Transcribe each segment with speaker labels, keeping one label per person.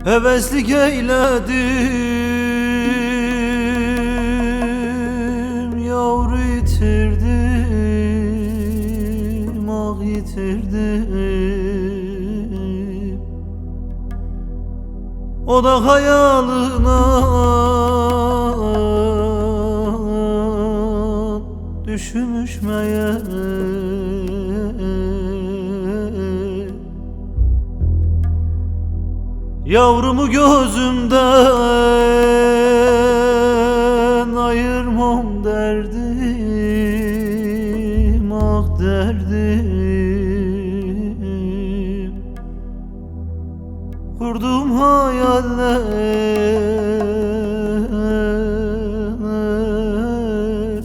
Speaker 1: Heveslik eyledim, yavru yitirdim, ah yitirdim. O da hayalına düşmüş meğer. Yavrumu gözümden ayırmam derdim, ah derdim. Kurduğum hayaller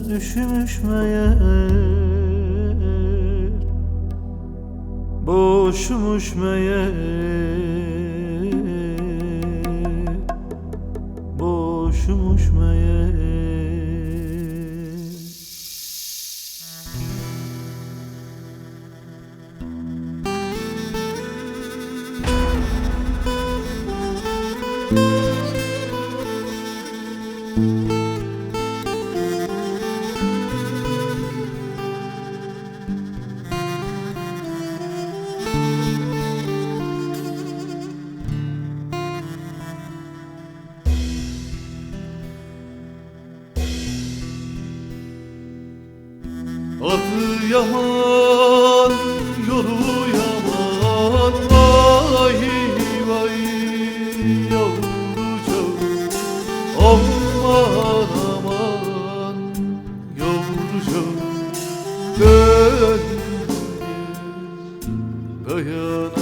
Speaker 1: düşmüş meğer. Boşmuş meğer, boşmuş meğer.
Speaker 2: Adı yaman, yolu yaman, vay vay yavrucağım. Aman aman yavrucağım, dön dayanamam.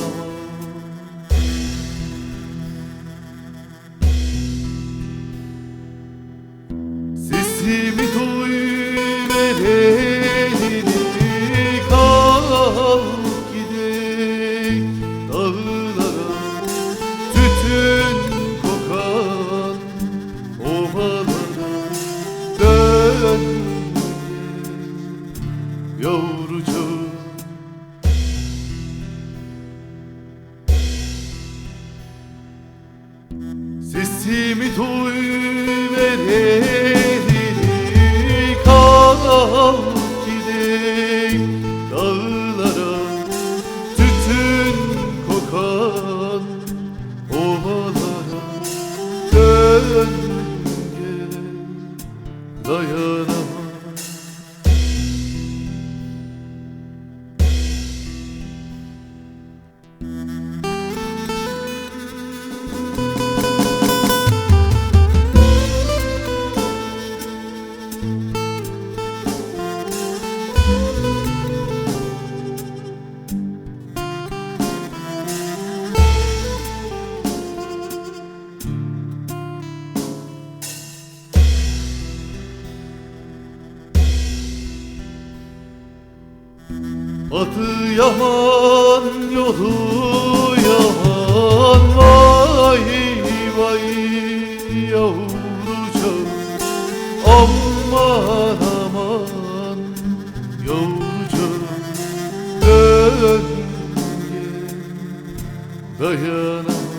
Speaker 2: Sesimi duy vereni, kal gidek dağlara, tütün kokan ovalara. Dön yavrucağım. Sesimi duy vereni, kal gidek dağlara, tütün kokan ovalara. Dön gel dayanamam. Adı yaman, yolu yaman, vay vay yavrucağım. Aman aman yavrucağım, dön gel dayanamam.